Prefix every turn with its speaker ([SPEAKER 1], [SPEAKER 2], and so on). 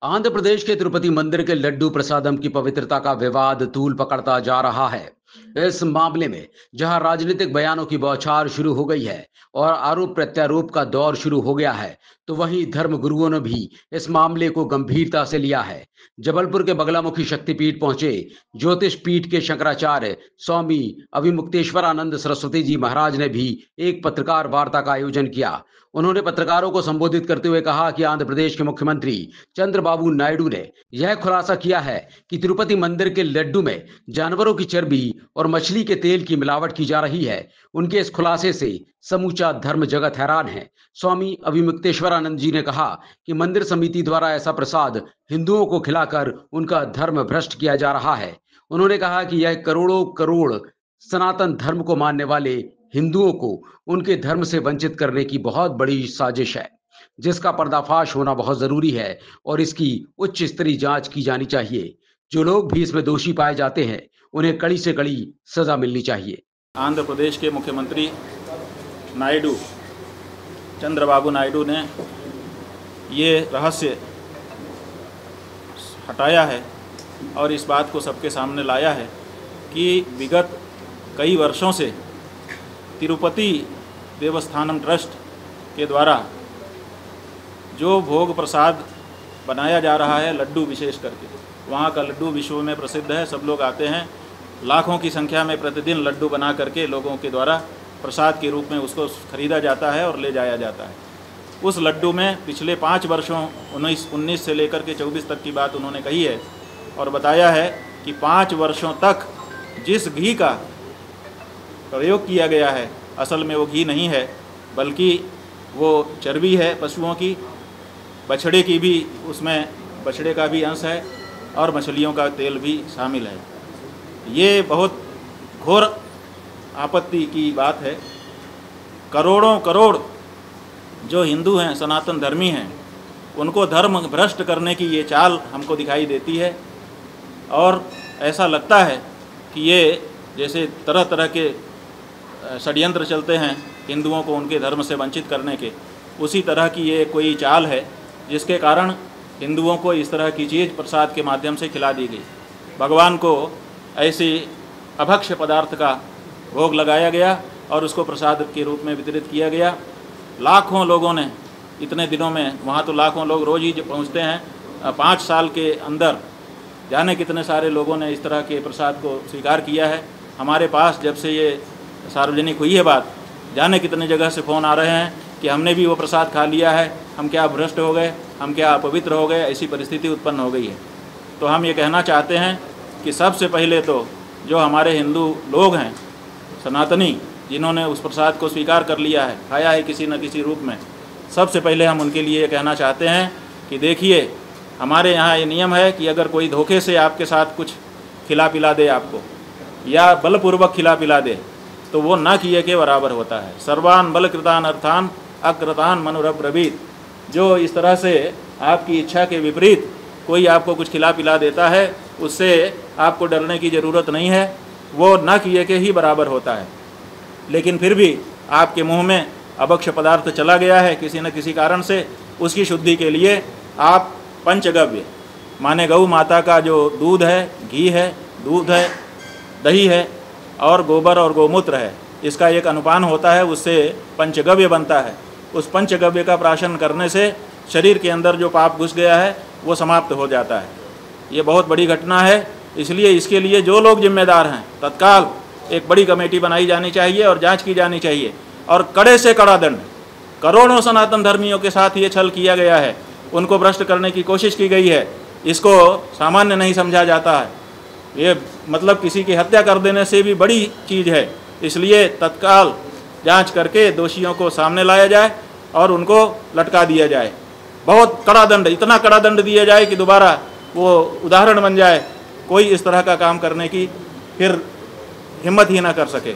[SPEAKER 1] आंध्र प्रदेश के तिरुपति मंदिर के लड्डू प्रसादम की पवित्रता का विवाद तूल पकड़ता जा रहा है। इस मामले में जहां राजनीतिक बयानों की बौछार शुरू हो गई है और आरोप प्रत्यारोप का दौर शुरू हो गया है, तो वहीं धर्म गुरुओं ने भी इस मामले को गंभीरता से लिया है। जबलपुर के बगलामुखी शक्तिपीठ पहुंचे ज्योतिष पीठ के शंकराचार्य स्वामी अभिमुक्तेश्वरानंद सरस्वती जी महाराज ने भी एक पत्रकार वार्ता का आयोजन किया। उन्होंने पत्रकारों को संबोधित करते हुए कहा कि आंध्र प्रदेश के मुख्यमंत्री चंद्रबाबू नायडू ने यह खुलासा किया है कि तिरुपति मंदिर के लड्डू में जानवरों की चर्बी और मछली के तेल की मिलावट की जा रही है। उनके इस खुलासे से समूचा धर्म जगत हैरान है। स्वामी अभिमुक्तेश्वरानंद जी ने कहा कि मंदिर समिति द्वारा ऐसा प्रसाद हिंदुओं को खिलाकर उनका धर्म भ्रष्ट किया जा रहा है। उन्होंने कहा कि यह करोड़ों करोड़ सनातन धर्म को मानने वाले हिंदुओं को उनके धर्म से वंचित करने की बहुत बड़ी साजिश है, जिसका पर्दाफाश होना बहुत जरूरी है और इसकी उच्च स्तरीय जांच की जानी चाहिए। जो लोग भी इसमें दोषी पाए जाते हैं, उन्हें कड़ी से कड़ी सजा मिलनी चाहिए।
[SPEAKER 2] आंध्र प्रदेश के मुख्यमंत्री नायडू चंद्रबाबू नायडू ने ये रहस्य हटाया है और इस बात को सबके सामने लाया है कि विगत कई वर्षों से तिरुपति देवस्थानम ट्रस्ट के द्वारा जो भोग प्रसाद बनाया जा रहा है, लड्डू विशेष करके, वहाँ का लड्डू विश्व में प्रसिद्ध है। सब लोग आते हैं, लाखों की संख्या में प्रतिदिन लड्डू बना करके लोगों के द्वारा प्रसाद के रूप में उसको खरीदा जाता है और ले जाया जाता है। उस लड्डू में पिछले 5 वर्षों 19 से लेकर के 24 तक की बात उन्होंने कही है और बताया है कि 5 वर्षों तक जिस घी का प्रयोग किया गया है, असल में वो घी नहीं है, बल्कि वो चर्बी है पशुओं की, बछड़े की भी, उसमें बछड़े का भी अंश है और मछलियों का तेल भी शामिल है। ये बहुत घोर आपत्ति की बात है। करोड़ों करोड़ जो हिंदू हैं, सनातन धर्मी हैं, उनको धर्म भ्रष्ट करने की ये चाल हमको दिखाई देती है और ऐसा लगता है कि ये जैसे तरह तरह के षड्यंत्र चलते हैं हिंदुओं को उनके धर्म से वंचित करने के, उसी तरह की ये कोई चाल है जिसके कारण हिंदुओं को इस तरह की चीज़ प्रसाद के माध्यम से खिला दी गई। भगवान को ऐसी अभक्ष्य पदार्थ का भोग लगाया गया और उसको प्रसाद के रूप में वितरित किया गया। लाखों लोगों ने इतने दिनों में, वहाँ तो लाखों लोग रोज़ ही पहुँचते हैं, 5 साल के अंदर जाने कितने सारे लोगों ने इस तरह के प्रसाद को स्वीकार किया है। हमारे पास जब से ये सार्वजनिक हुई है बात, जाने कितने जगह से फ़ोन आ रहे हैं कि हमने भी वो प्रसाद खा लिया है, हम क्या भ्रष्ट हो गए, हम क्या अपवित्र हो गए, ऐसी परिस्थिति उत्पन्न हो गई है। तो हम ये कहना चाहते हैं कि सबसे पहले तो जो हमारे हिंदू लोग हैं, सनातनी, जिन्होंने उस प्रसाद को स्वीकार कर लिया है, खाया है किसी न किसी रूप में, सबसे पहले हम उनके लिए ये कहना चाहते हैं कि देखिए, हमारे यहाँ ये नियम है कि अगर कोई धोखे से आपके साथ कुछ खिला पिला दे आपको, या बलपूर्वक खिला पिला दे, तो वो ना किए के बराबर होता है। सर्वान बल कृतान अर्थान अकृतान मनुरब्रवीत। जो इस तरह से आपकी इच्छा के विपरीत कोई आपको कुछ खिला पिला देता है, उससे आपको डरने की ज़रूरत नहीं है, वो ना किए के ही बराबर होता है। लेकिन फिर भी आपके मुंह में अभक्ष्य पदार्थ चला गया है किसी न किसी कारण से, उसकी शुद्धि के लिए आप पंचगव्य, माने गौ माता का जो दूध है, घी है, दूध है, दही है और गोबर और गोमूत्र है, इसका एक अनुपान होता है, उससे पंचगव्य बनता है। उस पंचगव्य का प्राशन करने से शरीर के अंदर जो पाप घुस गया है वो समाप्त हो जाता है। ये बहुत बड़ी घटना है, इसलिए इसके लिए जो लोग जिम्मेदार हैं, तत्काल एक बड़ी कमेटी बनाई जानी चाहिए और जांच की जानी चाहिए और कड़े से कड़ा दंड। करोड़ों सनातन धर्मियों के साथ ये छल किया गया है, उनको भ्रष्ट करने की कोशिश की गई है, इसको सामान्य नहीं समझा जाता है। ये मतलब किसी की हत्या कर देने से भी बड़ी चीज़ है। इसलिए तत्काल जांच करके दोषियों को सामने लाया जाए और उनको लटका दिया जाए। बहुत कड़ा दंड, इतना कड़ा दंड दिया जाए कि दोबारा वो उदाहरण बन जाए, कोई इस तरह का काम करने की फिर हिम्मत ही ना कर सके।